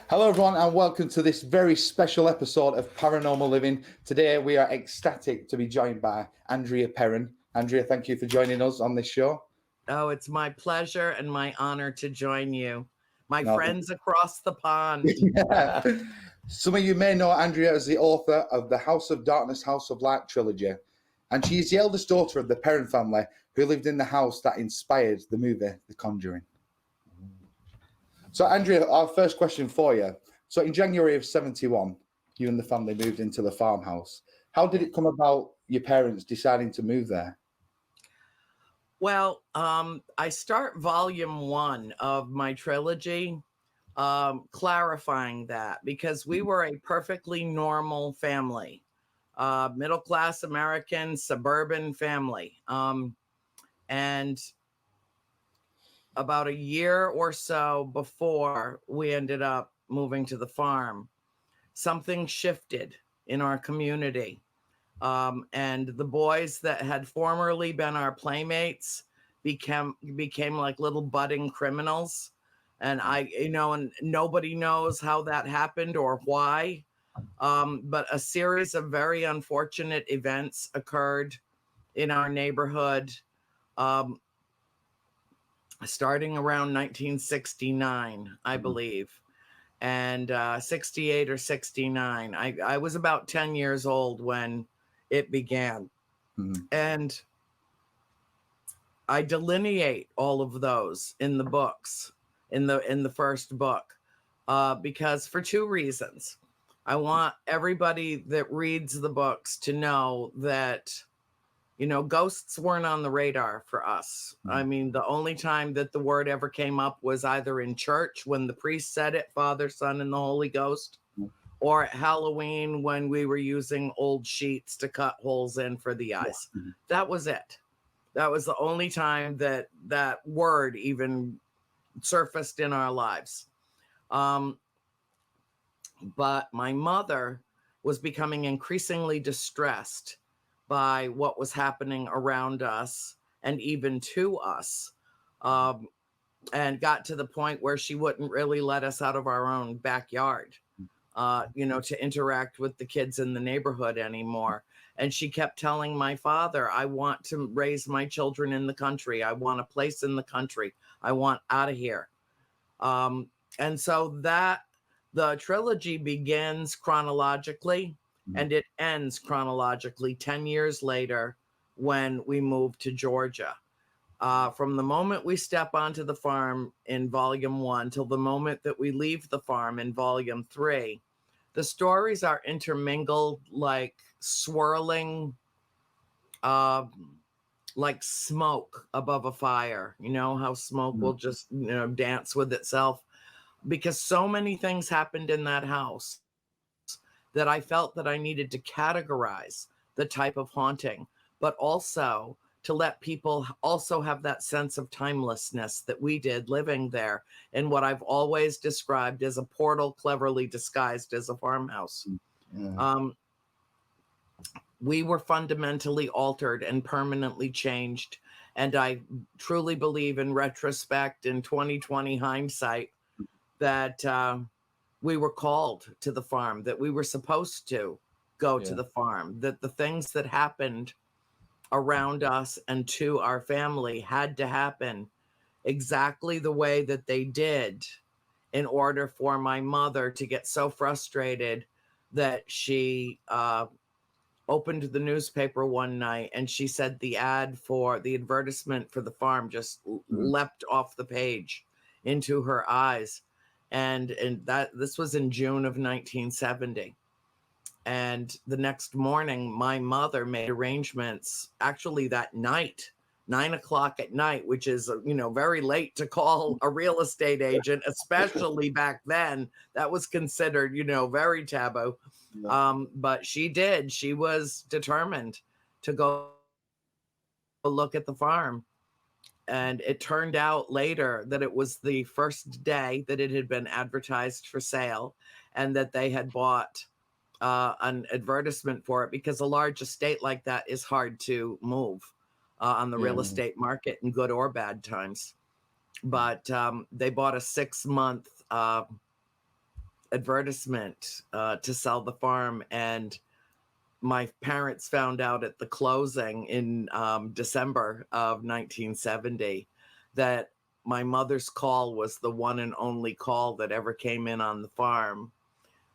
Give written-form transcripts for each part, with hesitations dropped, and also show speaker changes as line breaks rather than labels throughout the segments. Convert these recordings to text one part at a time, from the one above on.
Hello, everyone, and welcome to this very special episode of Paranormal Living. Today, we are ecstatic to be joined by Andrea Perron. Andrea, thank you for joining us on this show.
Oh, it's my pleasure and my honor to join you, my
No.
friends across the pond.
Yeah. Some of you may know Andrea as the author of the House of Darkness, House of Light trilogy, and she is the eldest daughter of the Perron family who lived in the house that inspired the movie The Conjuring. So, Andrea, our first question for you. So, in January of 71, you and the family moved into the farmhouse. How did it come about your parents deciding to move there?
Well, I start volume 1 of my trilogy clarifying that because we were a perfectly normal family, middle-class American suburban family. And about a year or so before we ended up moving to the farm, something shifted in our community. And the boys that had formerly been our playmates became like little budding criminals. And and nobody knows how that happened or why. But a series of very unfortunate events occurred in our neighborhood, starting around 1969, I believe, and 68 or 69. I was about 10 years old when it began. And I delineate all of those in the books, in the first book, because for two reasons. I want everybody that reads the books to know that, ghosts weren't on the radar for us. I mean, the only time that the word ever came up was either in church when the priest said it, Father, Son, and the Holy Ghost, or at Halloween when we were using old sheets to cut holes in for the eyes. That was it. That was the only time that that word even surfaced in our lives. But my mother was becoming increasingly distressed by what was happening around us and even to us, and got to the point where she wouldn't really let us out of our own backyard, to interact with the kids in the neighborhood anymore. And she kept telling my father, I want to raise my children in the country. I want a place in the country. I want out of here. And so the trilogy begins chronologically and it ends chronologically 10 years later when we moved to Georgia. From the moment we step onto the farm in volume 1 till the moment that we leave the farm in volume 3, the stories are intermingled like swirling, like smoke above a fire. You know how smoke will just, dance with itself? Because so many things happened in that house that I felt that I needed to categorize the type of haunting, but also to let people also have that sense of timelessness that we did living there in what I've always described as a portal cleverly disguised as a farmhouse. We were fundamentally altered and permanently changed. And I truly believe in retrospect, in 2020 hindsight, that we were called to the farm, that we were supposed to go to the farm, that the things that happened around us and to our family had to happen exactly the way that they did in order for my mother to get so frustrated that she opened the newspaper one night and she said the advertisement for the farm just leapt off the page into her eyes. And that this was in June of 1970. And the next morning, my mother made arrangements, actually that night, 9:00 at night, which is, very late to call a real estate agent, especially back then. That was considered, very taboo. But she did. She was determined to go look at the farm. And it turned out later that it was the first day that it had been advertised for sale and that they had bought an advertisement for it, because a large estate like that is hard to move on the real estate market in good or bad times. But they bought a 6-month advertisement to sell the farm, and my parents found out at the closing in December of 1970 that my mother's call was the one and only call that ever came in on the farm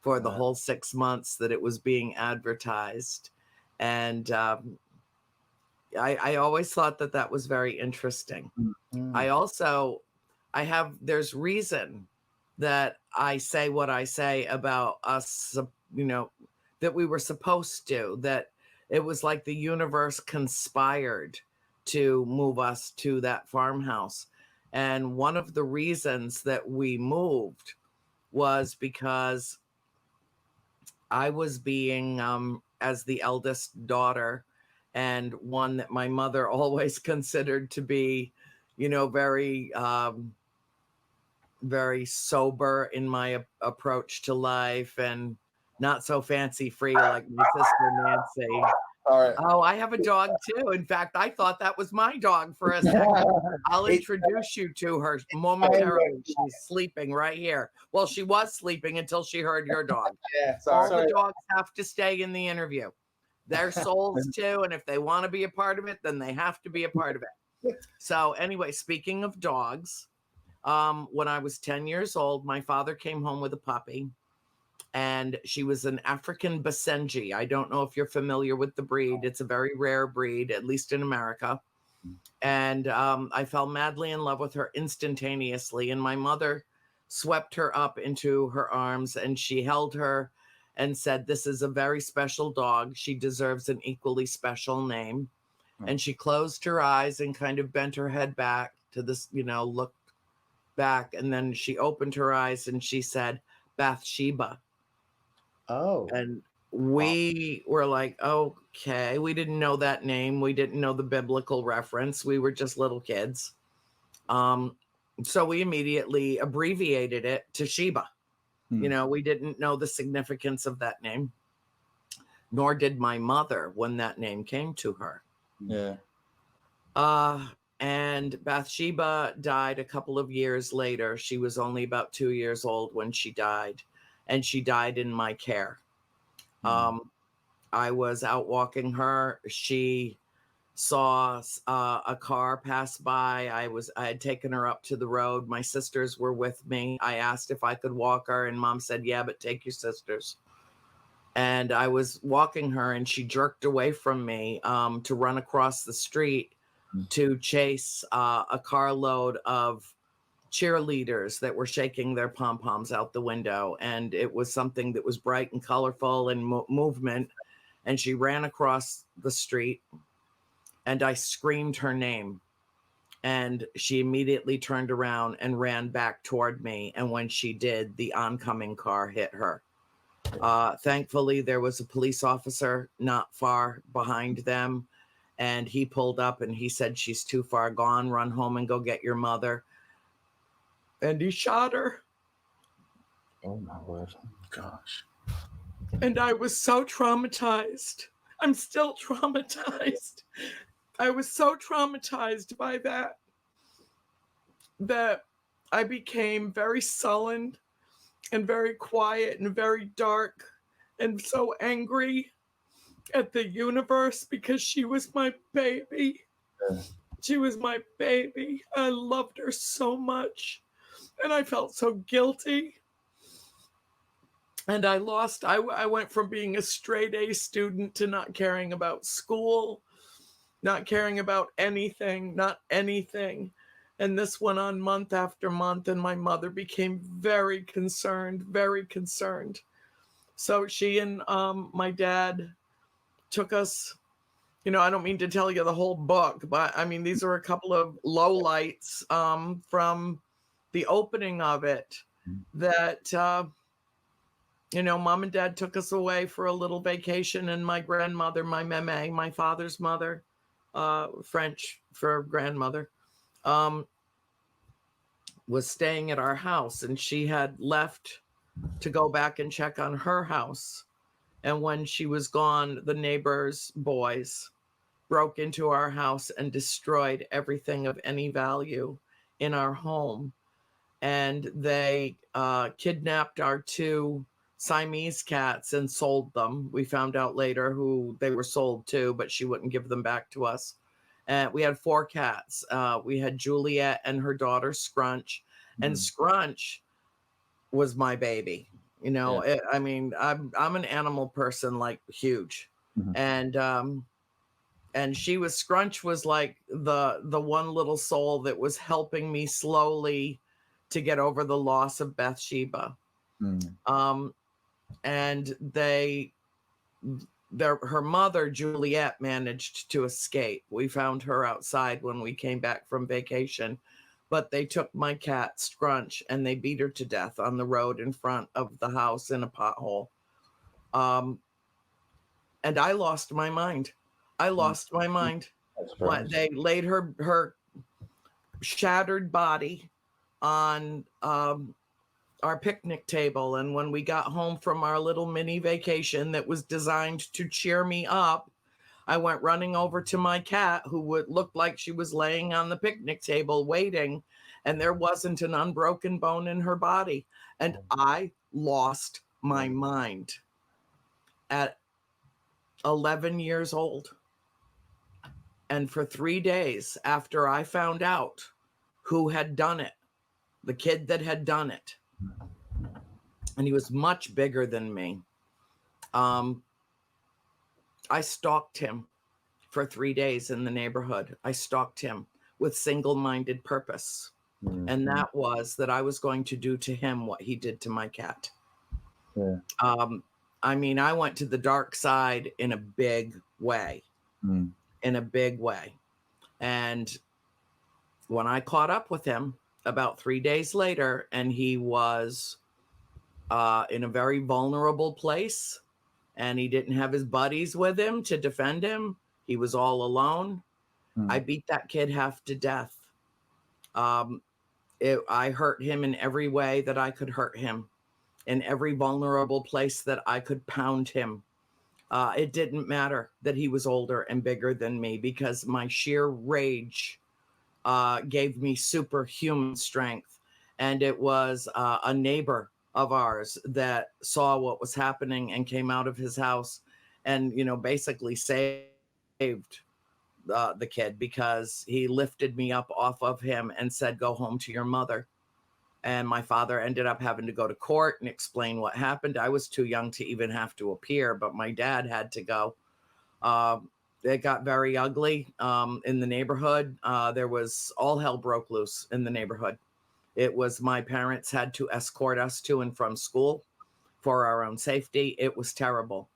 for the whole 6 months that it was being advertised. And I always thought that that was very interesting. There's reason that I say what I say about us, that we were supposed to, that it was like the universe conspired to move us to that farmhouse. And one of the reasons that we moved was because I was being, as the eldest daughter, and one that my mother always considered to be, very, very sober in my approach to life, and not so fancy free like my sister Nancy.
All right.
Oh, I have a dog too. In fact, I thought that was my dog for a second. I'll introduce you to her momentarily. She's sleeping right here. Well, she was sleeping until she heard your dog.
Yeah,
all the dogs have to stay in the interview. They're souls too, and if they want to be a part of it, then they have to be a part of it. So anyway, speaking of dogs, when I was 10 years old, my father came home with a puppy, and she was an African Basenji. I don't know if you're familiar with the breed. It's a very rare breed, at least in America. And I fell madly in love with her instantaneously. And my mother swept her up into her arms, and she held her and said, "This is a very special dog. She deserves an equally special name." And she closed her eyes and kind of bent her head back to this, looked back. And then she opened her eyes and she said, "Bathsheba."
Oh.
And we were like, okay, we didn't know that name. We didn't know the biblical reference. We were just little kids. So we immediately abbreviated it to Sheba. We didn't know the significance of that name, nor did my mother when that name came to her.
Yeah.
And Bathsheba died a couple of years later. She was only about 2 years old when she died, and she died in my care. I was out walking her. She saw a car pass by. I had taken her up to the road. My sisters were with me. I asked if I could walk her, and Mom said, "Yeah, but take your sisters." And I was walking her, and she jerked away from me to run across the street to chase a carload of cheerleaders that were shaking their pom-poms out the window. And it was something that was bright and colorful and movement. And she ran across the street, and I screamed her name. And she immediately turned around and ran back toward me. And when she did, the oncoming car hit her. Thankfully, there was a police officer not far behind them, and he pulled up and he said, "She's too far gone. Run home and go get your mother." And he shot her.
Oh my word. Gosh.
And I was so traumatized. I'm still traumatized. I was so traumatized by that I became very sullen and very quiet and very dark and so angry at the universe, because she was my baby. She was my baby. I loved her so much, and I felt so guilty. And I went from being a straight A student to not caring about school, not caring about anything, not anything. And this went on month after month, and my mother became very concerned, very concerned. So she and my dad took us, I don't mean to tell you the whole book, but I mean, these are a couple of lowlights from the opening of it that, Mom and Dad took us away for a little vacation, and my grandmother, my meme, my father's mother, French for grandmother, was staying at our house, and she had left to go back and check on her house. And when she was gone, the neighbors' boys broke into our house and destroyed everything of any value in our home. and they kidnapped our two Siamese cats and sold them. We found out later who they were sold to, but she wouldn't give them back to us. And we had 4 cats. We had Juliet and her daughter Scrunch, and Scrunch was my baby. You know, I mean, I'm an animal person, like huge, and Scrunch was like the one little soul that was helping me slowly to get over the loss of Bathsheba. And her mother Juliet managed to escape. We found her outside when we came back from vacation, but they took my cat Scrunch and they beat her to death on the road in front of the house in a pothole. And I lost my mind. When they laid her shattered body on our picnic table, and when we got home from our little mini vacation that was designed to cheer me up, I went running over to my cat, who would look like she was laying on the picnic table waiting, and there wasn't an unbroken bone in her body. And I lost my mind at 11 years old. And for 3 days after I found out who had done it, the kid that had done it, and he was much bigger than me, I stalked him for 3 days in the neighborhood. I stalked him with single-minded purpose. And that was that I was going to do to him what he did to my cat. I mean, I went to the dark side in a big way. In a big way. And when I caught up with him about 3 days later, and he was in a very vulnerable place, and he didn't have his buddies with him to defend him, he was all alone. I beat that kid half to death. I hurt him in every way that I could hurt him, in every vulnerable place that I could pound him. It didn't matter that he was older and bigger than me, because my sheer rage gave me superhuman strength. And it was a neighbor of ours that saw what was happening and came out of his house and, you know, basically saved the kid, because he lifted me up off of him and said, "Go home to your mother." And my father ended up having to go to court and explain what happened. I was too young to even have to appear, but my dad had to go. It got very ugly in the neighborhood. There was all hell broke loose in the neighborhood. It was, my parents had to escort us to and from school for our own safety. It was terrible.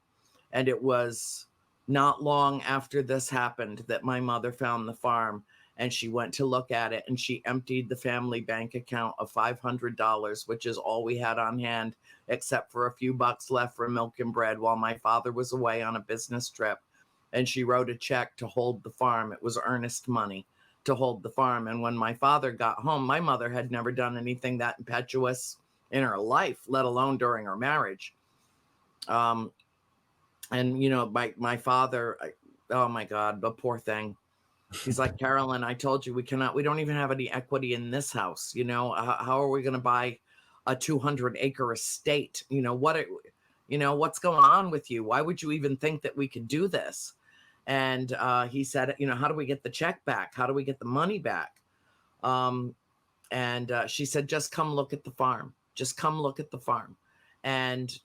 And it was not long after this happened that my mother found the farm, and she went to look at it, and she emptied the family bank account of $500, which is all we had on hand, except for a few bucks left for milk and bread while my father was away on a business trip. And she wrote a check to hold the farm. It was earnest money to hold the farm. And when my father got home, my mother had never done anything that impetuous in her life, let alone during her marriage. And, you know, my father, oh my God, the poor thing. He's like, "Carolyn, I told you we don't even have any equity in this house. You know, how are we going to buy a 200-acre estate? You know, what's going on with you? Why would you even think that we could do this?" And he said, "You know, how do we get the check back? How do we get the money back?" And she said, "Just come look at the farm. Just come look at the farm. And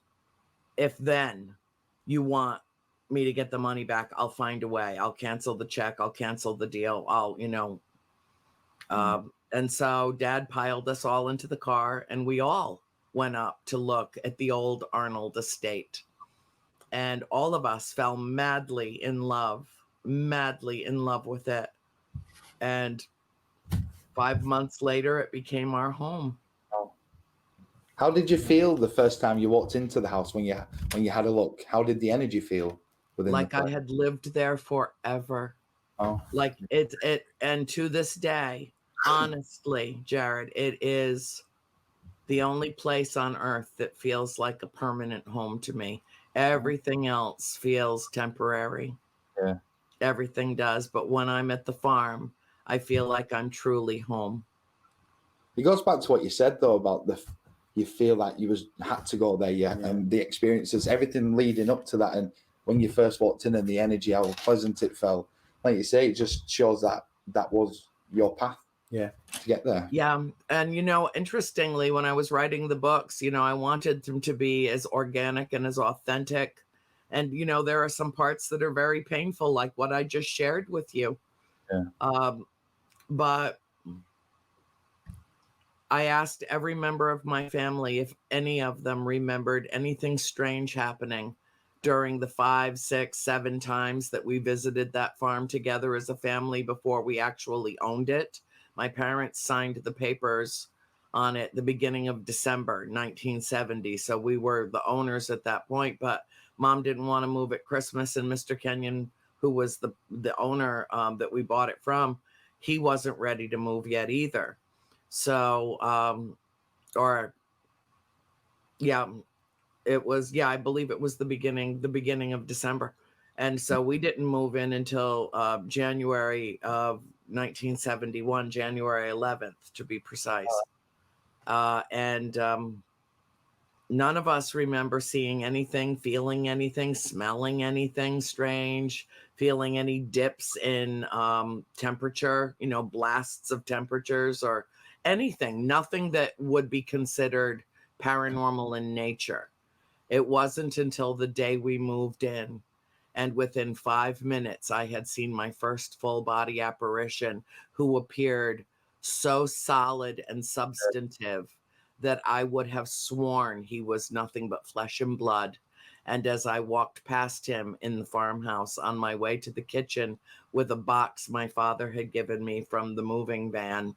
if then you want me to get the money back, I'll find a way. I'll cancel the check. I'll cancel the deal. And so Dad piled us all into the car, and we all went up to look at the old Arnold estate. And all of us fell madly in love with it. And 5 months later, it became our home.
How did you feel the first time you walked into the house when you had a look? How did the energy feel within
like
the place?
I had lived there forever. Like it, and to this day, honestly, Jared, it is the only place on earth that feels like a permanent home to me. Everything else feels temporary.
Yeah.
Everything does. But when I'm at the farm, I feel like I'm truly home.
It goes back to what you said though about you feel like you had to go there, and the experiences, everything leading up to that, and when you first walked in and the energy, how pleasant it felt. Like you say, it just shows that that was your path.
Yeah.
To get there.
Yeah. And, interestingly, when I was writing the books, I wanted them to be as organic and as authentic. And, there are some parts that are very painful, like what I just shared with you.
Yeah.
But I asked every member of my family if any of them remembered anything strange happening during the 5, 6, 7 times that we visited that farm together as a family before we actually owned it. My parents signed the papers on it the beginning of December 1970. So we were the owners at that point, but Mom didn't want to move at Christmas, and Mr. Kenyon, who was the owner that we bought it from, he wasn't ready to move yet either. So, I believe it was the beginning of December. And so we didn't move in until January of 1971, January 11th, to be precise. And none of us remember seeing anything, feeling anything, smelling anything strange, feeling any dips in temperature, blasts of temperatures or anything, nothing that would be considered paranormal in nature. It wasn't until the day we moved in, and within 5 minutes, I had seen my first full body apparition, who appeared so solid and substantive that I would have sworn he was nothing but flesh and blood. And as I walked past him in the farmhouse on my way to the kitchen with a box my father had given me from the moving van,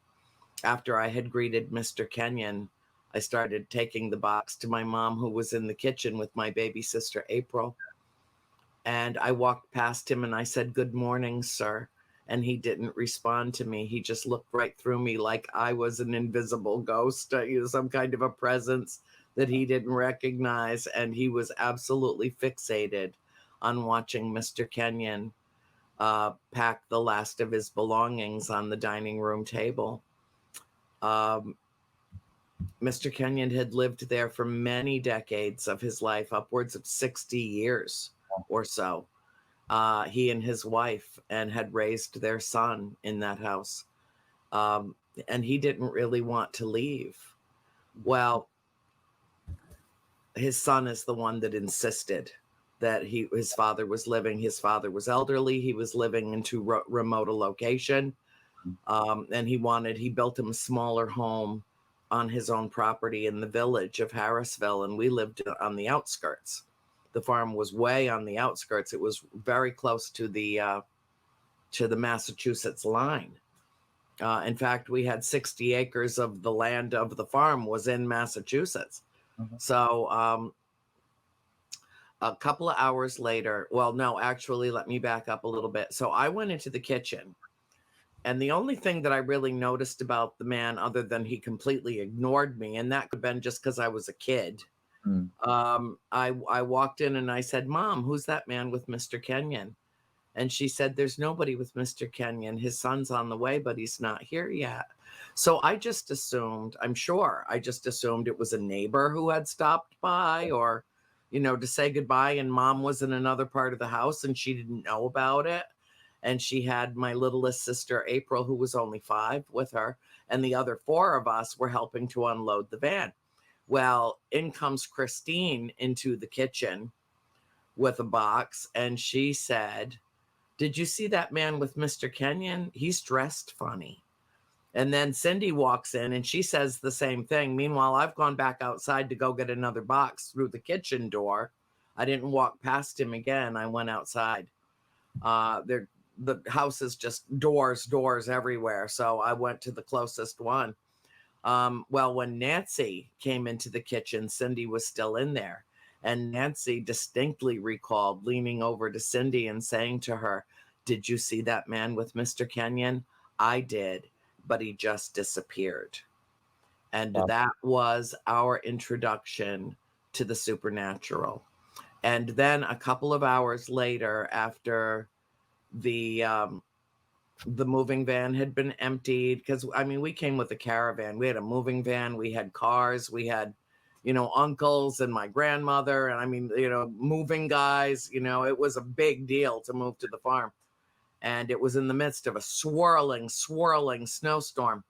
after I had greeted Mr. Kenyon, I started taking the box to my mom, who was in the kitchen with my baby sister, April. And I walked past him and I said, "Good morning, sir." And he didn't respond to me. He just looked right through me like I was an invisible ghost, some kind of a presence that he didn't recognize. And he was absolutely fixated on watching Mr. Kenyon pack the last of his belongings on the dining room table. Mr. Kenyon had lived there for many decades of his life, upwards of 60 years or so. He and his wife, and had raised their son in that house. And he didn't really want to leave. Well, his son is the one that insisted that his father was living. His father was elderly. He was living in too remote a location. And he built him a smaller home on his own property in the village of Harrisville, and we lived on the outskirts. The farm was way on the outskirts. It was very close to the Massachusetts line. In fact, we had 60 acres of the land of the farm was in Massachusetts. Mm-hmm. So a couple of hours later, well, no, actually, let me back up a little bit. So I went into the kitchen. And the only thing that I really noticed about the man, other than he completely ignored me, and that could have been just because I was a kid, I walked in and I said, "Mom, who's that man with Mr. Kenyon?" And she said, "There's nobody with Mr. Kenyon. His son's on the way, but he's not here yet." So I just assumed it was a neighbor who had stopped by, or, to say goodbye, and Mom was in another part of the house and she didn't know about it. And she had my littlest sister, April, who was only 5, with her. And the other 4 of us were helping to unload the van. Well, in comes Christine into the kitchen with a box. And she said, "Did you see that man with Mr. Kenyon? He's dressed funny." And then Cindy walks in and she says the same thing. Meanwhile, I've gone back outside to go get another box through the kitchen door. I didn't walk past him again. I went outside. The house is just doors everywhere. So I went to the closest one. Well, when Nancy came into the kitchen, Cindy was still in there. And Nancy distinctly recalled leaning over to Cindy and saying to her, "Did you see that man with Mr. Kenyon?" "I did, but he just disappeared." And that was our introduction to the supernatural. And then a couple of hours later, after the The moving van had been emptied because, I mean, we came with a caravan. We had a moving van, we had cars, we had, uncles and my grandmother, and I mean, moving guys. It was a big deal to move to the farm. And it was in the midst of a swirling snowstorm.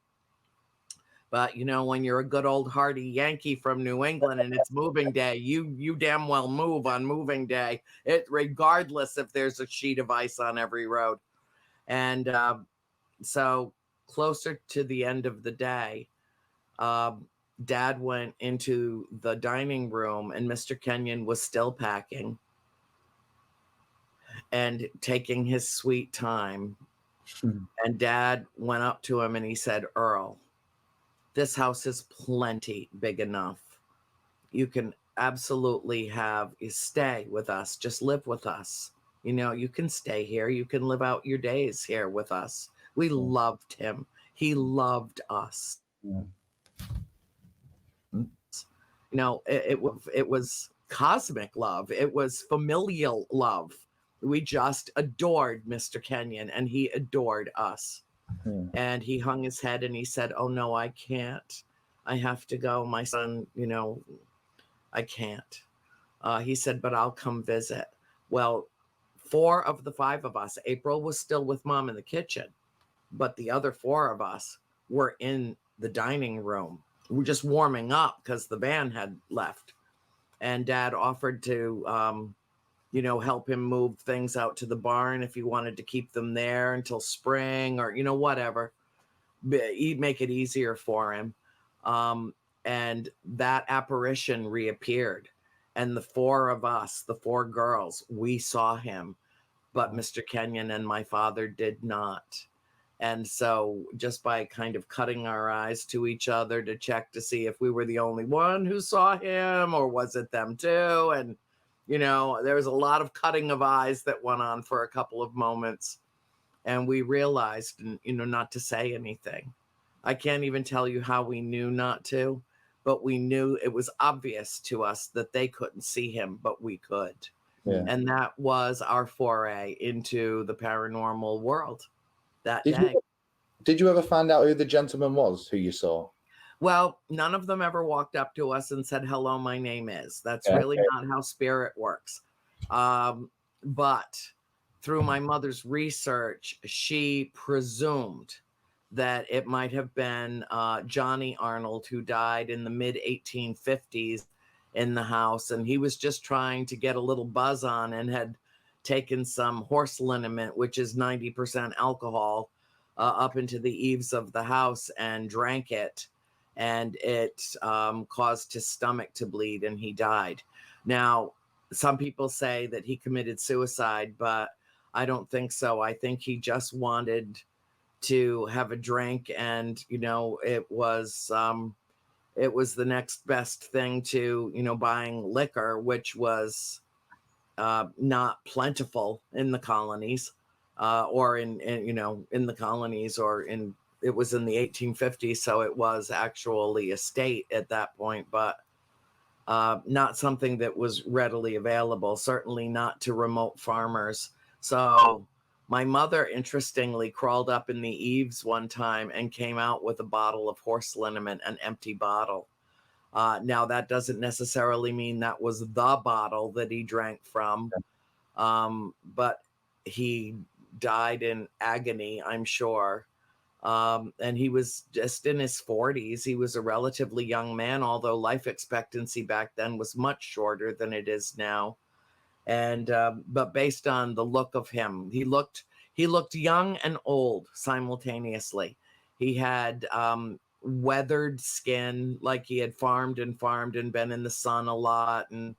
But when you're a good old hardy Yankee from New England and it's moving day, you damn well move on moving day, regardless if there's a sheet of ice on every road. And so closer to the end of the day, Dad went into the dining room and Mr. Kenyon was still packing and taking his sweet time. And Dad went up to him and he said, "Earl, this house is plenty big enough. You can absolutely stay with us. Just live with us. You can stay here. You can live out your days here with us." We loved him. He loved us.
Yeah.
It was cosmic love. It was familial love. We just adored Mr. Kenyon and he adored us.
Yeah.
And he hung his head and he said, "Oh no, I can't. I have to go. My son, I can't." He said, "But I'll come visit." Well, 4 of the 5 of us, April was still with Mom in the kitchen, but the other 4 of us were in the dining room. We were just warming up because the van had left. And Dad offered to, help him move things out to the barn if he wanted to keep them there until spring or, whatever. He'd make it easier for him. And that apparition reappeared. And the 4 of us, the 4 girls, we saw him, but Mr. Kenyon and my father did not. And so just by kind of cutting our eyes to each other to check to see if we were the only one who saw him or was it them too. And, there was a lot of cutting of eyes that went on for a couple of moments. And we realized, not to say anything. I can't even tell you how we knew not to, but we knew it was obvious to us that they couldn't see him, but we could.
Yeah.
And that was our foray into the paranormal world that
Did
day.
Did you ever find out who the gentleman was who you saw?
Well, none of them ever walked up to us and said, "Hello, my name is." That's really not how spirit works. But through my mother's research, she presumed that it might have been Johnny Arnold, who died in the mid-1850s in the house. And he was just trying to get a little buzz on and had taken some horse liniment, which is 90% alcohol, up into the eaves of the house and drank it. And it caused his stomach to bleed and he died. Now, some people say that he committed suicide, but I don't think so. I think he just wanted to have a drink and, it was the next best thing to, buying liquor, which was not plentiful in the colonies or in the colonies or it was in the 1850s. So it was actually a state at that point, but not something that was readily available, certainly not to remote farmers. So my mother, interestingly, crawled up in the eaves one time and came out with a bottle of horse liniment, an empty bottle. Now, that doesn't necessarily mean that was the bottle that he drank from, but he died in agony, I'm sure. And he was just in his 40s. He was a relatively young man, although life expectancy back then was much shorter than it is now. And but based on the look of him, he looked young and old simultaneously. He had weathered skin, like he had farmed and been in the sun a lot, and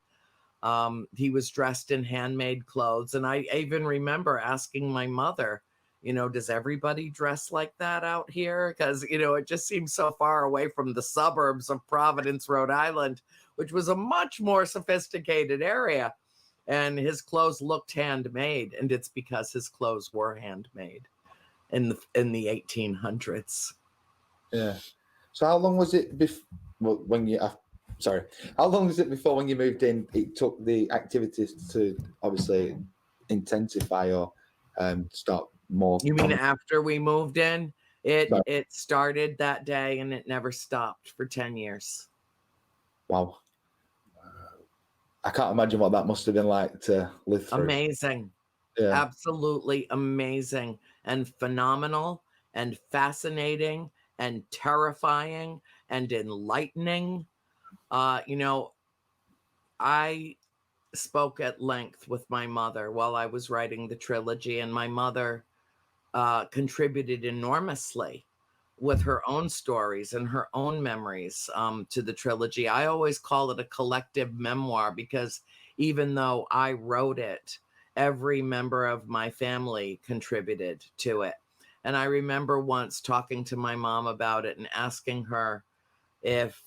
he was dressed in handmade clothes. And I even remember asking my mother, does everybody dress like that out here? Because it just seems so far away from the suburbs of Providence, Rhode Island, which was a much more sophisticated area. And his clothes looked handmade, and it's because his clothes were handmade in the 1800s.
Yeah. So how long was it how long was it before when you moved in, it took the activities to obviously intensify or start more.
You mean after we moved in? It
No.
it started that day and it never stopped for 10 years.
Wow. I can't imagine what that must have been like to live through.
Amazing.
Yeah.
Absolutely amazing and phenomenal and fascinating and terrifying and enlightening. You know, I spoke at length with my mother while I was writing the trilogy, and my mother contributed enormously with her own stories and her own memories to the trilogy. I always call it a collective memoir because even though I wrote it, every member of my family contributed to it. And I remember once talking to my mom about it and asking her if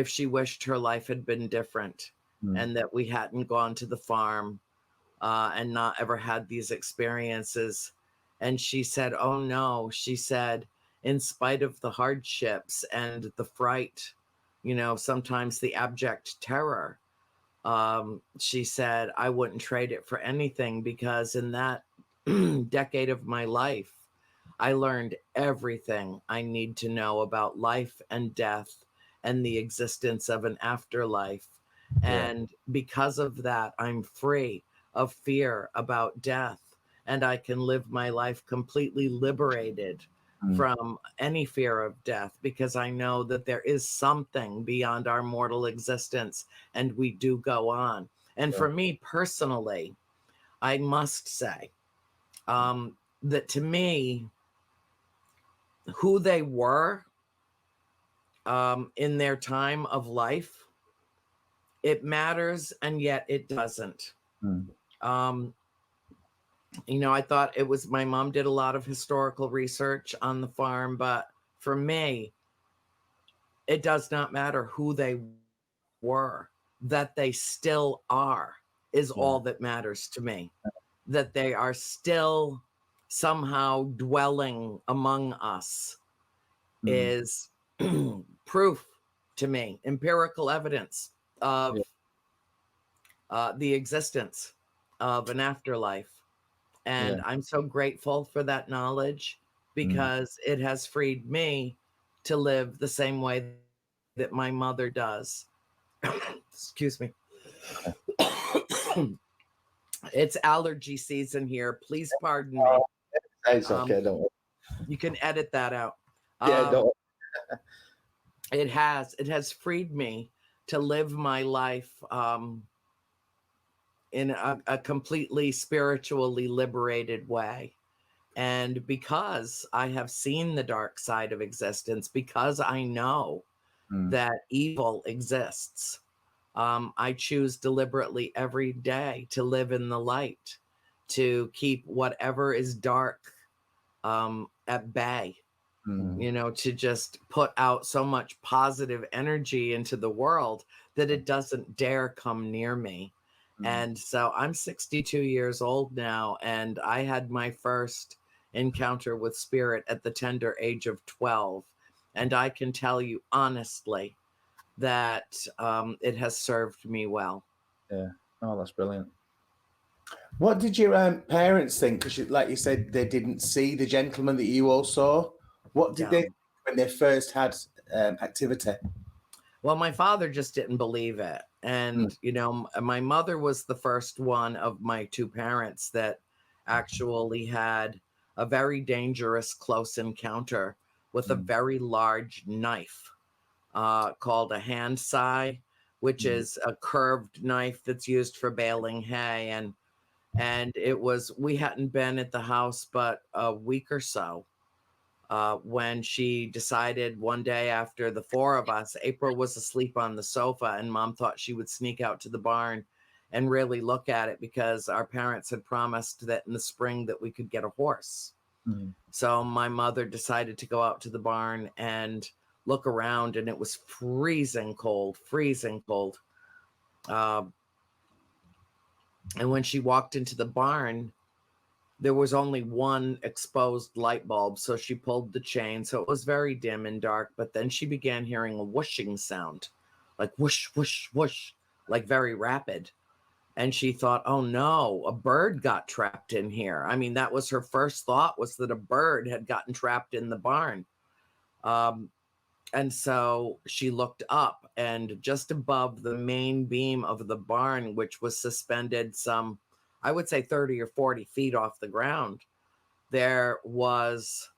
she wished her life had been different and that we hadn't gone to the farm and not ever had these experiences. And she said, "Oh no," she said, "in spite of the hardships and the fright, you know, sometimes the abject terror, she said, I wouldn't trade it for anything because in that decade of my life, I learned everything I need to know about life and death and the existence of an afterlife.
Yeah.
And because of that, I'm free of fear about death, and I can live my life completely liberated from any fear of death because I know that there is something beyond our mortal existence and we do go on." And for me personally, I must say that to me, who they were in their time of life, it matters and yet it doesn't. You know, I thought it was, my mom did a lot of historical research on the farm, but for me, it does not matter who they were, that they still are is all that matters to me. That they are still somehow dwelling among us is proof to me, empirical evidence of the existence of an afterlife. And I'm so grateful for that knowledge because it has freed me to live the same way that my mother does. Excuse me. It's allergy season here. Please pardon me.
It's okay, don't worry.
You can edit that out.
Yeah, don't
It has freed me to live my life in a completely spiritually liberated way. And because I have seen the dark side of existence, because I know that evil exists, I choose deliberately every day to live in the light, to keep whatever is dark at bay, you know, to just put out so much positive energy into the world that it doesn't dare come near me. And so I'm 62 years old now, and I had my first encounter with spirit at the tender age of 12. And I can tell you honestly that it has served me well.
Yeah. Oh, that's brilliant. What did your parents think? Because, like you said, they didn't see the gentleman that you all saw. What did they think when they first had activity?
Well, my father just didn't believe it. And, you know, my mother was the first one of my two parents that actually had a very dangerous close encounter with a very large knife called a hand sai, which is a curved knife that's used for baling hay. And it was, we hadn't been at the house but a week or so when she decided one day after the four of us, April was asleep on the sofa and mom thought she would sneak out to the barn and really look at it because our parents had promised that in the spring that we could get a horse. So my mother decided to go out to the barn and look around, and it was freezing cold, freezing cold. And when she walked into the barn, there was only one exposed light bulb. So she pulled the chain. So it was very dim and dark. But then she began hearing a whooshing sound, like whoosh, whoosh, whoosh, like very rapid. And she thought, oh no, a bird got trapped in here. I mean, that was her first thought, was that a bird had gotten trapped in the barn. Um, and so she looked up, and just above the main beam of the barn, which was suspended some, I would say 30 or 40 feet off the ground, there was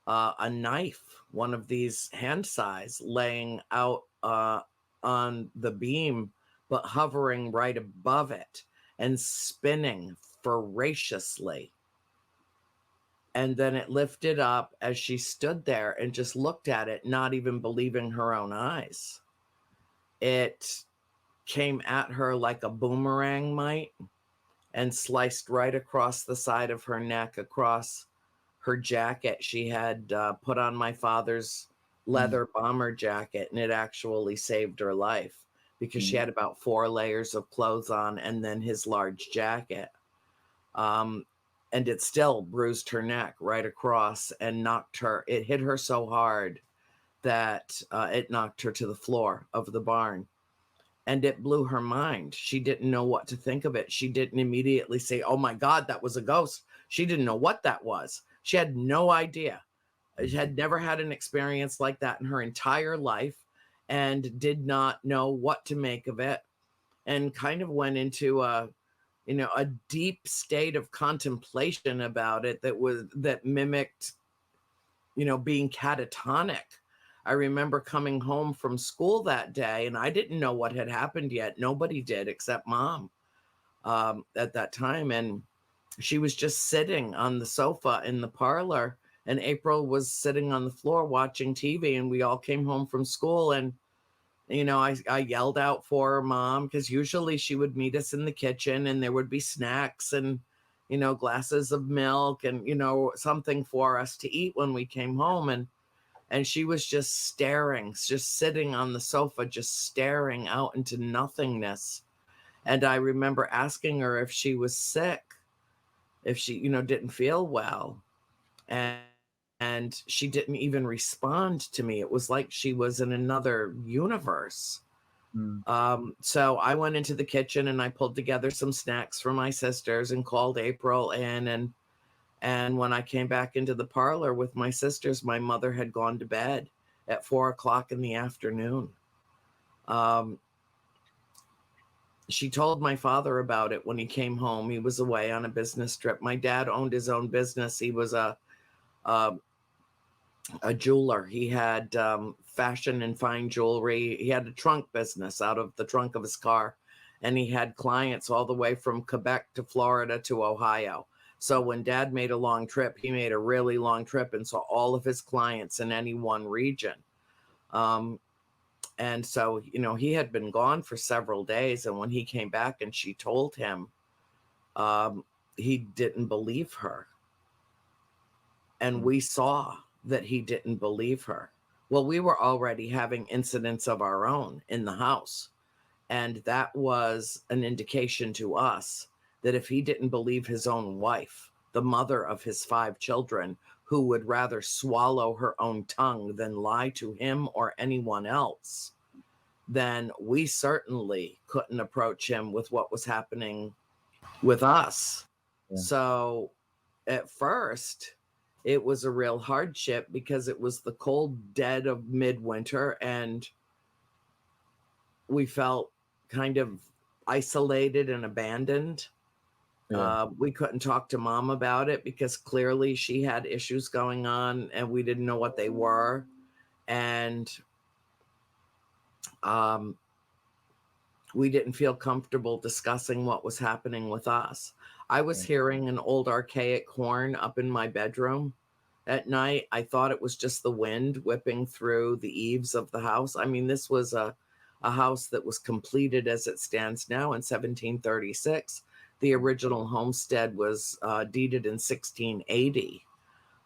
a knife, one of these hand size, laying out on the beam, but hovering right above it and spinning voraciously. And then it lifted up as she stood there and just looked at it, not even believing her own eyes. It came at her like a boomerang might and sliced right across the side of her neck, across her jacket. She had put on my father's leather bomber jacket, and it actually saved her life because she had about 4 layers of clothes on and then his large jacket. And it still bruised her neck right across and knocked her. It hit her so hard that it knocked her to the floor of the barn. And it blew her mind. She didn't know what to think of it. She didn't immediately say, oh my God, that was a ghost. She didn't know what that was. She had no idea. She had never had an experience like that in her entire life and did not know what to make of it, and kind of went into a deep state of contemplation about it that mimicked, being catatonic. I remember coming home from school that day, and I didn't know what had happened yet. Nobody did except Mom at that time. And she was just sitting on the sofa in the parlor, and April was sitting on the floor watching TV, and we all came home from school. And I yelled out for her, Mom, because usually she would meet us in the kitchen and there would be snacks and, glasses of milk and, something for us to eat when we came home. And she was just staring, just sitting on the sofa, just staring out into nothingness. And I remember asking her if she was sick, if she, didn't feel well. And she didn't even respond to me. It was like she was in another universe. So I went into the kitchen and I pulled together some snacks for my sisters and called April in. And when I came back into the parlor with my sisters, my mother had gone to bed at 4:00 in the afternoon. She told my father about it when he came home. He was away on a business trip. My dad owned his own business. He was a jeweler. He had fashion and fine jewelry. He had a trunk business out of the trunk of his car, and he had clients all the way from Quebec to Florida to Ohio. So when Dad made a long trip, he made a really long trip and saw all of his clients in any one region. And so, he had been gone for several days. And when he came back and she told him, he didn't believe her. And we saw that he didn't believe her. Well, we were already having incidents of our own in the house. And that was an indication to us that if he didn't believe his own wife, the mother of his 5 children, who would rather swallow her own tongue than lie to him or anyone else, then we certainly couldn't approach him with what was happening with us. Yeah. So at first, it was a real hardship because it was the cold dead of midwinter, and we felt kind of isolated and abandoned. Yeah. We couldn't talk to Mom about it because clearly she had issues going on and we didn't know what they were. And we didn't feel comfortable discussing what was happening with us. I was hearing an old archaic horn up in my bedroom at night. I thought it was just the wind whipping through the eaves of the house. I mean, this was a house that was completed as it stands now in 1736. The original homestead was deeded in 1680.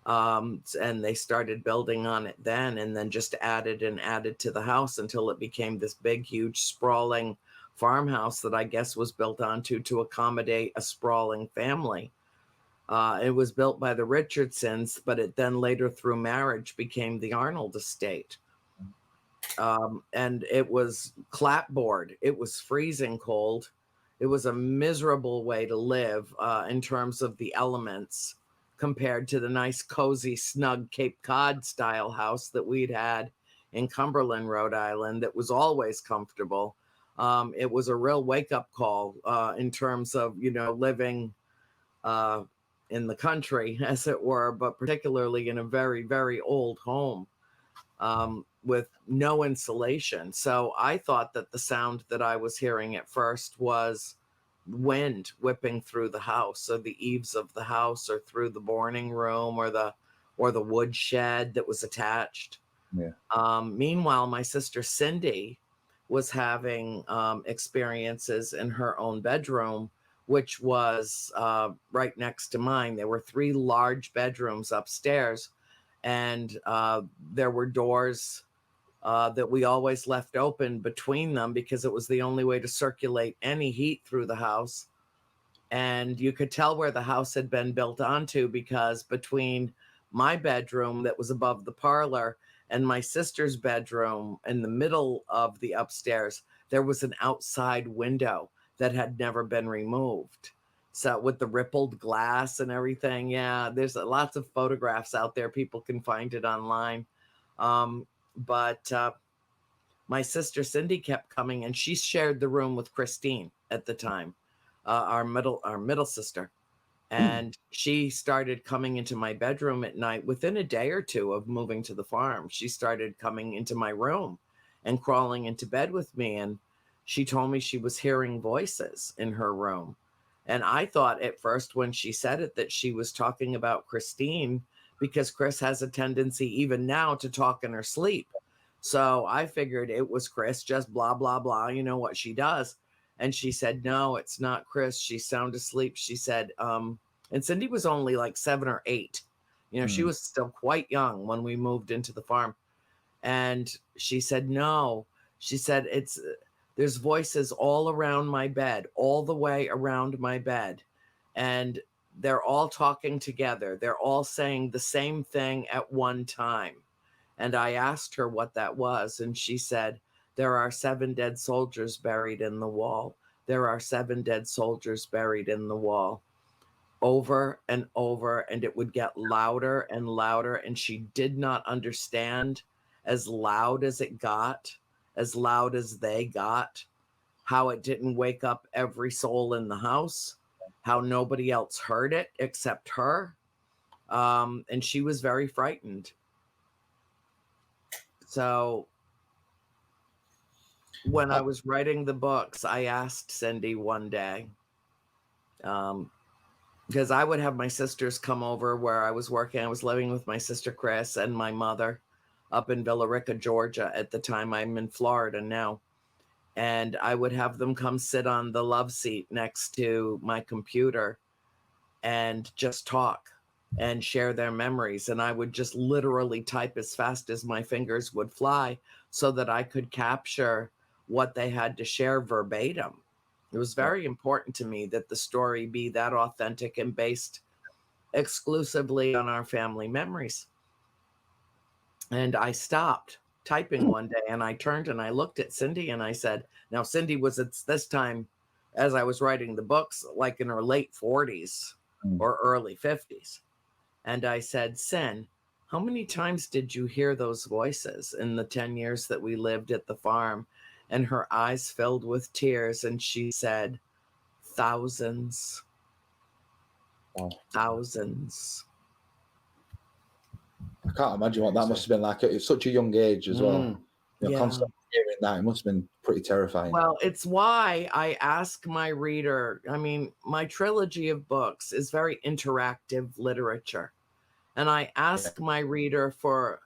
And they started building on it then, and then just added and added to the house until it became this big, huge, sprawling farmhouse that I guess was built onto to accommodate a sprawling family. It was built by the Richardsons, but it then later through marriage became the Arnold estate. And it was clapboard. It was freezing cold. It was a miserable way to live in terms of the elements compared to the nice, cozy, snug Cape Cod style house that we'd had in Cumberland, Rhode Island, that was always comfortable. It was a real wake up call in terms of, living in the country, as it were, but particularly in a very, very old home with no insulation. So I thought that the sound that I was hearing at first was wind whipping through the house, or the eaves of the house, or through the boarding room, or the wood shed that was attached.
Yeah.
Meanwhile, my sister Cindy was having experiences in her own bedroom, which was right next to mine. There were 3 large bedrooms upstairs, and there were doors that we always left open between them because it was the only way to circulate any heat through the house. And you could tell where the house had been built onto, because between my bedroom that was above the parlor and my sister's bedroom in the middle of the upstairs, there was an outside window that had never been removed. So with the rippled glass and everything, yeah, there's lots of photographs out there. People can find it online. But my sister Cindy kept coming, and she shared the room with Christine at the time, our middle sister. And she started coming into my bedroom at night. Within a day or two of moving to the farm, she started coming into my room and crawling into bed with me. And she told me she was hearing voices in her room. And I thought at first, when she said it, that she was talking about Christine, because Chris has a tendency even now to talk in her sleep. So I figured it was Chris, just blah, blah, blah. You know what she does. And she said, no, it's not Chris. She's sound asleep. She said, and Cindy was only like 7 or 8. She was still quite young when we moved into the farm. And she said, no, she said, there's voices all around my bed, all the way around my bed. And they're all talking together. They're all saying the same thing at one time. And I asked her what that was. And she said, there are 7 dead soldiers buried in the wall. There are 7 dead soldiers buried in the wall. Over and over. And it would get louder and louder. And she did not understand, as loud as it got, as loud as they got, how it didn't wake up every soul in the house, how nobody else heard it except her. And she was very frightened. So when I was writing the books, I asked Cindy one day, because I would have my sisters come over where I was working. I was living with my sister Chris and my mother up in Villa Rica, Georgia. At the time, I'm in Florida now. And I would have them come sit on the love seat next to my computer and just talk and share their memories. And I would just literally type as fast as my fingers would fly so that I could capture what they had to share verbatim. It was very important to me that the story be that authentic and based exclusively on our family memories. And I stopped typing one day, and I turned and I looked at Cindy and I said, now Cindy was at this time, as I was writing the books, like in her late 40s or early 50s. And I said, Sin, how many times did you hear those voices in the 10 years that we lived at the farm? And her eyes filled with tears, and she said, thousands.
Wow.
Thousands.
I can't imagine what that must have been like at such a young age as well. Constantly hearing that, it must have been pretty terrifying.
Well, it's why I ask my reader, my trilogy of books is very interactive literature. And I ask my reader for,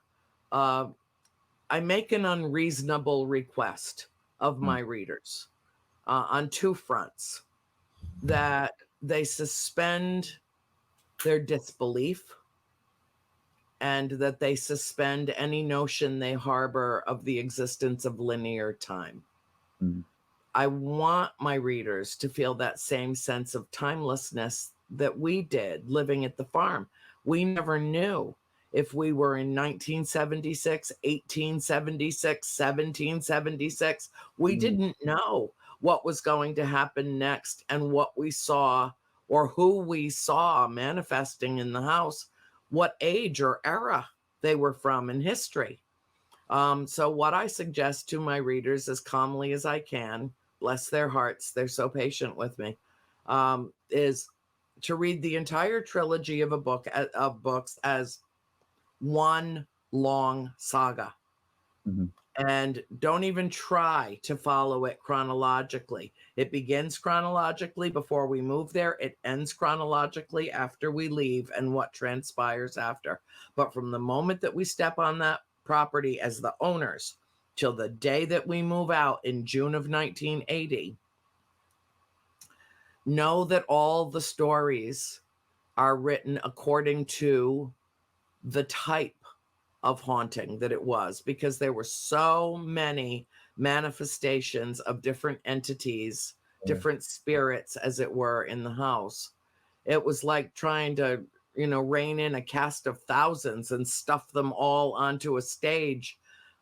I make an unreasonable request of my readers on 2 fronts: that they suspend their disbelief, and that they suspend any notion they harbor of the existence of linear time. I want my readers to feel that same sense of timelessness that we did living at the farm. We never knew if we were in 1976, 1876, 1776. We didn't know. what was going to happen next and what we saw or who we saw manifesting in the house, what age or era they were from in history. So what I suggest to my readers as calmly as I can, bless their hearts, they're so patient with me, is to read the entire trilogy of books as one long saga.
Mhm.
And don't even try to follow it chronologically. It begins chronologically before we move there. It ends chronologically after we leave and what transpires after. But from the moment that we step on that property as the owners till the day that we move out in June of 1980, know that all the stories are written according to the type of haunting that it was, because there were so many manifestations of different entities, different spirits, as it were, in the house. It was like trying to, rein in a cast of thousands and stuff them all onto a stage,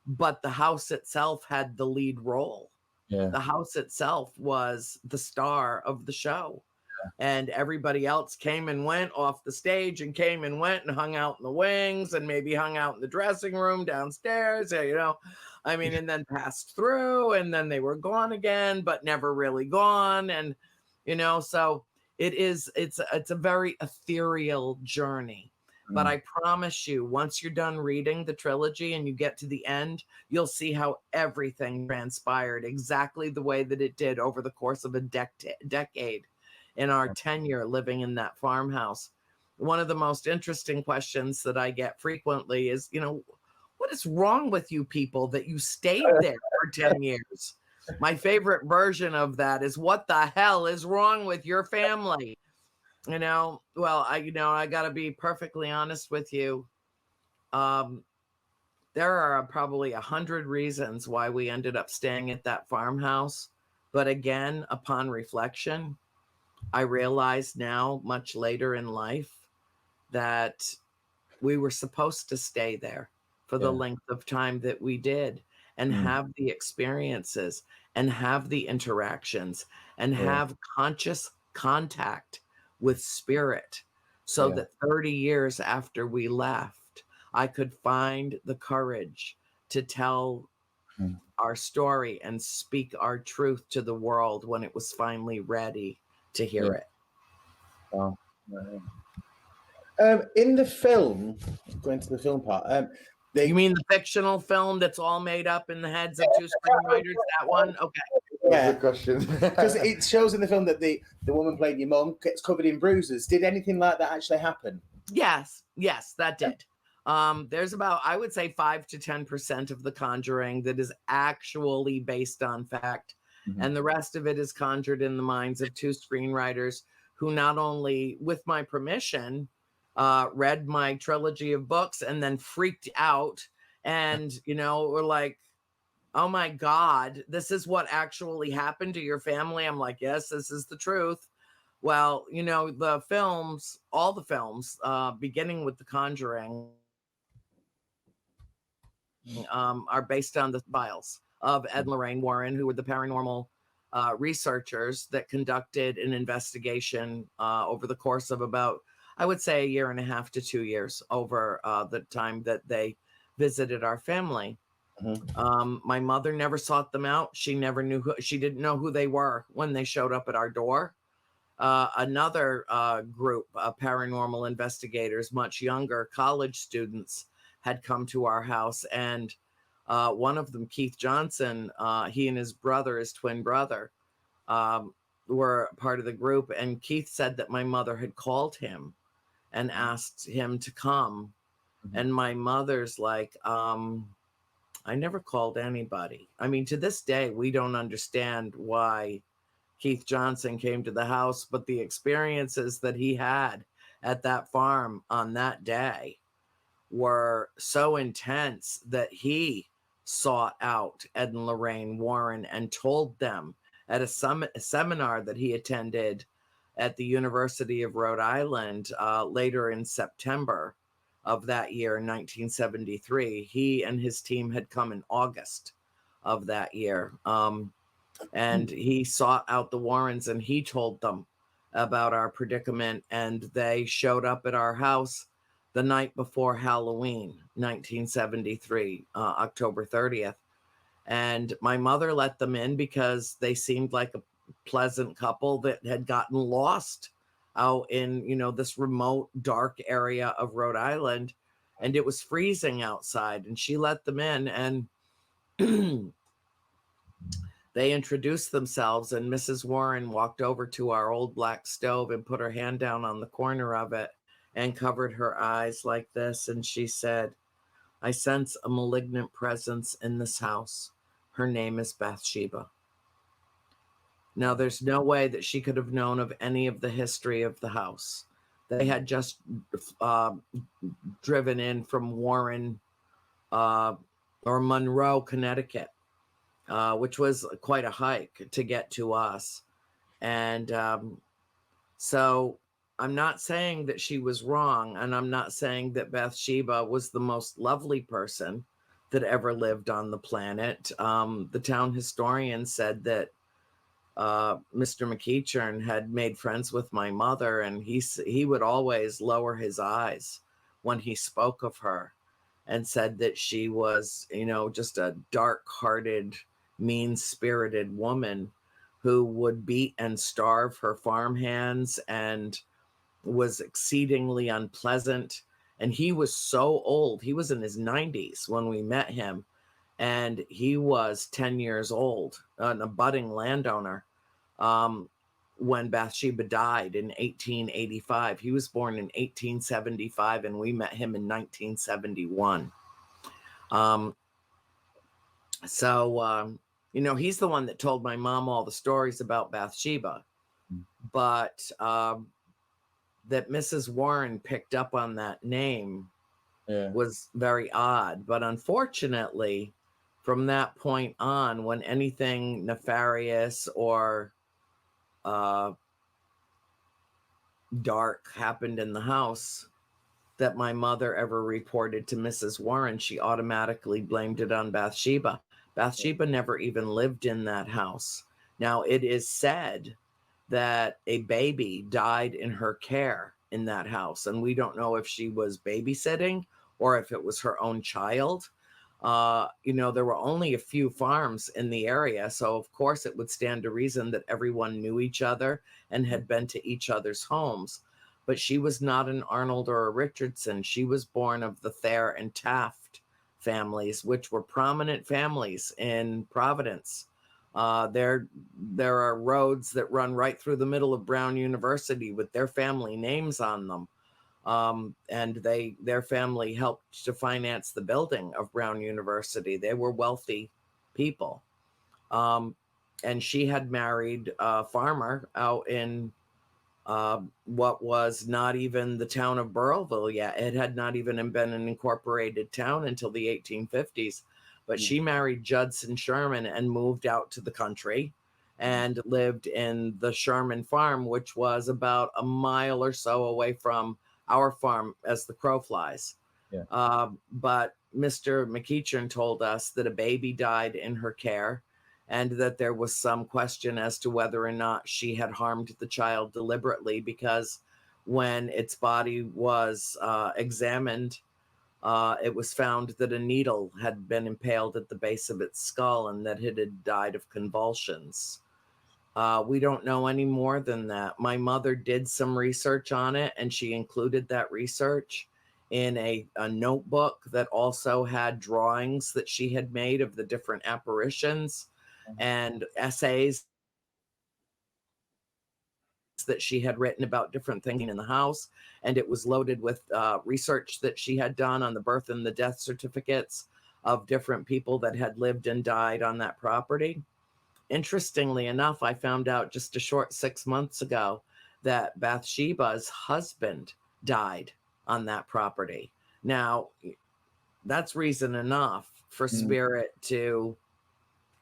but the house itself had the lead role.
Yeah.
The house itself was the star of the show. And everybody else came and went off the stage and came and went and hung out in the wings and maybe hung out in the dressing room downstairs, and then passed through, and then they were gone again, but never really gone. And, so it's a very ethereal journey. But I promise you, once you're done reading the trilogy and you get to the end, you'll see how everything transpired exactly the way that it did over the course of a decade in our tenure living in that farmhouse. One of the most interesting questions that I get frequently is, what is wrong with you people that you stayed there for 10 years? My favorite version of that is, what the hell is wrong with your family? Well, I got to be perfectly honest with you. There are probably 100 reasons why we ended up staying at that farmhouse. But again, upon reflection, I realize now, much later in life, that we were supposed to stay there for the length of time that we did and have the experiences and have the interactions and have conscious contact with spirit, so that 30 years after we left, I could find the courage to tell our story and speak our truth to the world when it was finally ready to hear it.
Wow.
In the film, going to the film part,
You mean the fictional film that's all made up in the heads of two screenwriters? That one? Okay.
Yeah.
Good question.
Because it shows in the film that the woman playing your mum gets covered in bruises. Did anything like that actually happen?
Yes, that did. There's about, I would say, 5 to 10% of The Conjuring that is actually based on fact. And the rest of it is conjured in the minds of two screenwriters who not only, with my permission, read my trilogy of books and then freaked out and, were like, oh my God, this is what actually happened to your family. I'm like, yes, this is the truth. Well, the films, all the films, beginning with The Conjuring, are based on the files of Ed and Lorraine Warren, who were the paranormal researchers that conducted an investigation over the course of about, I would say, 1.5 to 2 years over the time that they visited our family. My mother never sought them out. She never knew she didn't know who they were when they showed up at our door. Another group of paranormal investigators, much younger, college students, had come to our house, and one of them, Keith Johnson, he and his brother, his twin brother, were part of the group. And Keith said that my mother had called him and asked him to come. And my mother's like, I never called anybody. I mean, to this day, we don't understand why Keith Johnson came to the house, but the experiences that he had at that farm on that day were so intense that he sought out Ed and Lorraine Warren and told them at a seminar that he attended at the University of Rhode Island later in September of that year, 1973. He and his team had come in August of that year. And he sought out the Warrens and he told them about our predicament. And they showed up at our house the night before Halloween, 1973, October 30th. And my mother let them in because they seemed like a pleasant couple that had gotten lost out in, this remote, dark area of Rhode Island. And it was freezing outside. And she let them in, and they introduced themselves. And Mrs. Warren walked over to our old black stove and put her hand down on the corner of it and covered her eyes like this. And she said, "I sense a malignant presence in this house. Her name is Bathsheba." Now, there's no way that she could have known of any of the history of the house. They had just driven in from Warren or Monroe, Connecticut, which was quite a hike to get to us. And so I'm not saying that she was wrong, and I'm not saying that Bathsheba was the most lovely person that ever lived on the planet. The town historian said that Mr. McEachern had made friends with my mother, and he would always lower his eyes when he spoke of her, and said that she was, just a dark-hearted, mean-spirited woman who would beat and starve her farmhands and was exceedingly unpleasant. And he was so old. He was in his 90s when we met him, and he was 10 years old, a budding landowner, when Bathsheba died in 1885. He was born in 1875, and we met him in 1971. He's the one that told my mom all the stories about Bathsheba, but that Mrs. Warren picked up on that name was very odd. But unfortunately, from that point on, when anything nefarious or dark happened in the house that my mother ever reported to Mrs. Warren, she automatically blamed it on Bathsheba. Bathsheba never even lived in that house. Now, it is said that a baby died in her care in that house, and we don't know if she was babysitting or if it was her own child. There were only a few farms in the area, so of course it would stand to reason that everyone knew each other and had been to each other's homes. But she was not an Arnold or a Richardson. She was born of the Thayer and Taft families, which were prominent families in Providence. There are roads that run right through the middle of Brown University with their family names on them. And their family helped to finance the building of Brown University. They were wealthy people. And she had married a farmer out in what was not even the town of Burrillville yet. It had not even been an incorporated town until the 1850s. But she married Judson Sherman and moved out to the country and lived in the Sherman farm, which was about a mile or so away from our farm as the crow flies. But Mr. McEachern told us that a baby died in her care, and that there was some question as to whether or not she had harmed the child deliberately, because when its body was examined, it was found that a needle had been impaled at the base of its skull and that it had died of convulsions. We don't know any more than that. My mother did some research on it, and she included that research in a notebook that also had drawings that she had made of the different apparitions and essays that she had written about different things in the house. And it was loaded with research that she had done on the birth and the death certificates of different people that had lived and died on that property. Interestingly enough, I found out just a short 6 months ago that Bathsheba's husband died on that property. Now, that's reason enough for spirit to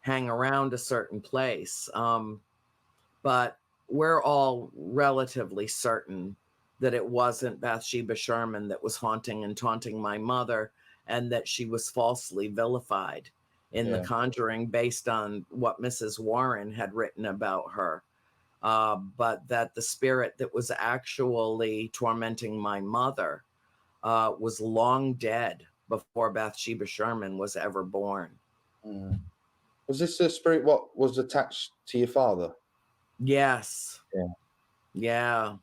hang around a certain place. But we're all relatively certain that it wasn't Bathsheba Sherman that was haunting and taunting my mother, and that she was falsely vilified in The Conjuring based on what Mrs. Warren had written about her. But that the spirit that was actually tormenting my mother was long dead before Bathsheba Sherman was ever born.
Was this the spirit what was attached to your father?
Yes. Yeah.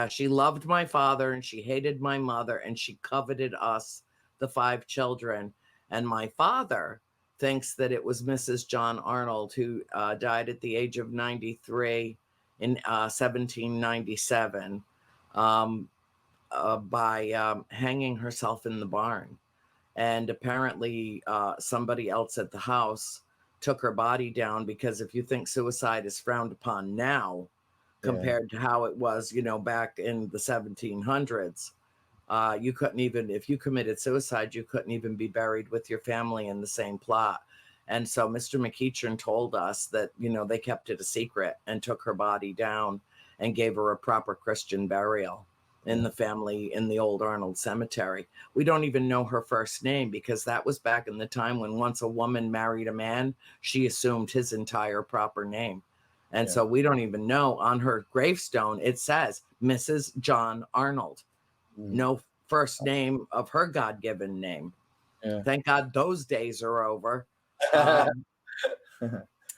She loved my father and she hated my mother and she coveted us, the 5 children. And my father thinks that it was Mrs. John Arnold who died at the age of 93 in 1797 by hanging herself in the barn. And apparently somebody else at the house took her body down, because if you think suicide is frowned upon now compared to how it was, back in the 1700s, you couldn't even, if you committed suicide, you couldn't even be buried with your family in the same plot. And so Mr. McEachern told us that, they kept it a secret and took her body down and gave her a proper Christian burial in the family in the old Arnold Cemetery. We don't even know her first name, because that was back in the time when once a woman married a man, she assumed his entire proper name. And so we don't even know. On her gravestone, it says Mrs. John Arnold. No first name of her God-given name. Thank God those days are over.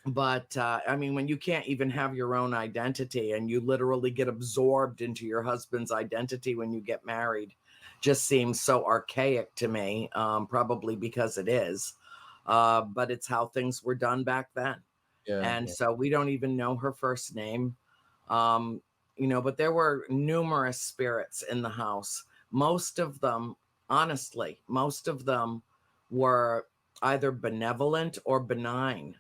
But I mean, when you can't even have your own identity and you literally get absorbed into your husband's identity when you get married, just seems so archaic to me, probably because it is. But it's how things were done back then. So we don't even know her first name. But there were numerous spirits in the house. Most of them, honestly, were either benevolent or benign.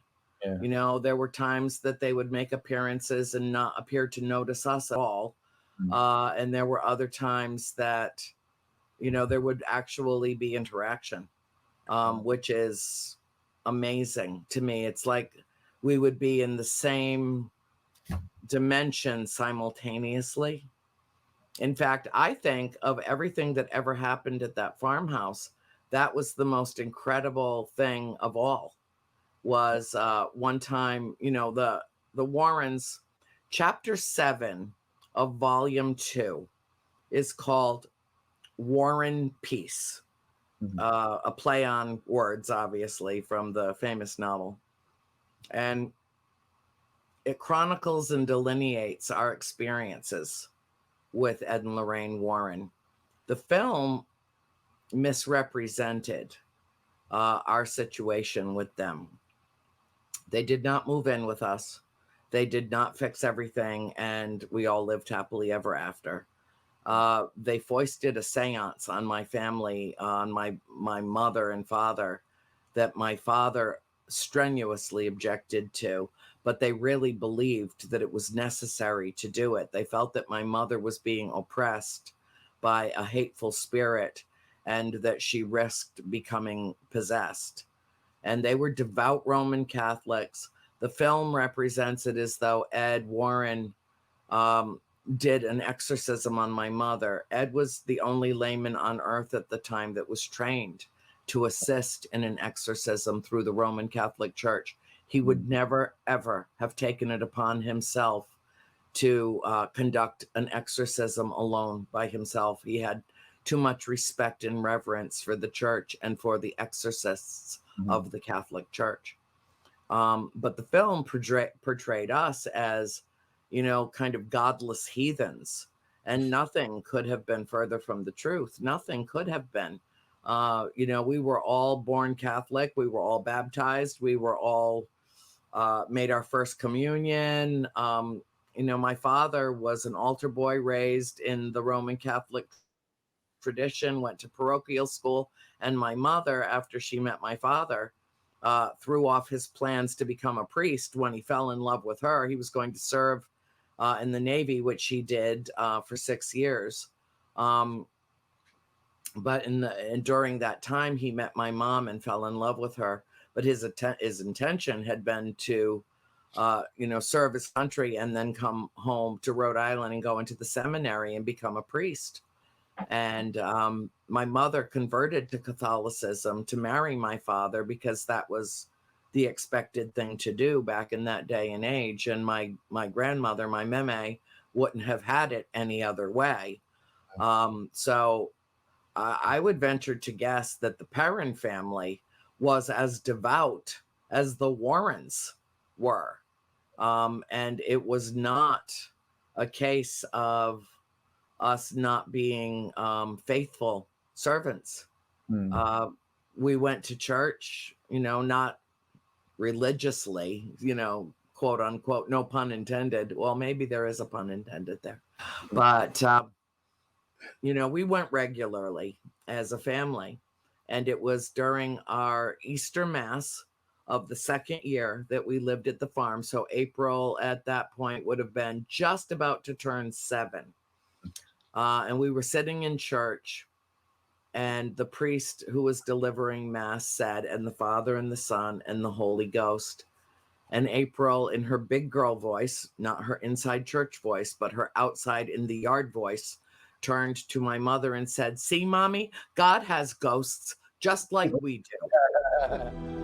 There were times that they would make appearances and not appear to notice us at all. And there were other times that, there would actually be interaction, which is amazing to me. It's like we would be in the same dimension simultaneously. In fact, I think of everything that ever happened at that farmhouse, that was the most incredible thing of all. Was one time, the Warrens, chapter 7 of volume 2 is called Warren Peace, a play on words, obviously, from the famous novel. And it chronicles and delineates our experiences with Ed and Lorraine Warren. The film misrepresented our situation with them. They did not move in with us. They did not fix everything, and we all lived happily ever after. They foisted a seance on my family, on my mother and father, that my father strenuously objected to, but they really believed that it was necessary to do it. They felt that my mother was being oppressed by a hateful spirit and that she risked becoming possessed. And they were devout Roman Catholics. The film represents it as though Ed Warren did an exorcism on my mother. Ed was the only layman on earth at the time that was trained to assist in an exorcism through the Roman Catholic Church. He would never, ever have taken it upon himself to conduct an exorcism alone by himself. He had too much respect and reverence for the church and for the exorcists of the Catholic Church. But the film portrayed us as, kind of godless heathens, and nothing could have been further from the truth. Nothing could have been. We were all born Catholic. We were all baptized. We were all made our first communion. My father was an altar boy raised in the Roman Catholic tradition, went to parochial school, and my mother, after she met my father, threw off his plans to become a priest when he fell in love with her. He was going to serve in the Navy, which he did for 6 years. But during that time, he met my mom and fell in love with her. But his intention had been to, serve his country and then come home to Rhode Island and go into the seminary and become a priest. And my mother converted to Catholicism to marry my father because that was the expected thing to do back in that day and age. And my grandmother, my meme, wouldn't have had it any other way. So I would venture to guess that the Perron family was as devout as the Warrens were. And it was not a case of us not being faithful servants. We went to church, not religiously, quote unquote, no pun intended. Well, maybe there is a pun intended there. But, we went regularly as a family. And it was during our Easter Mass of the second year that we lived at the farm. So April at that point would have been just about to turn 7. And we were sitting in church, and the priest who was delivering Mass said, "And the Father and the Son and the Holy Ghost." And April, in her big girl voice, not her inside church voice, but her outside in the yard voice, turned to my mother and said, "See, Mommy, God has ghosts just like we do."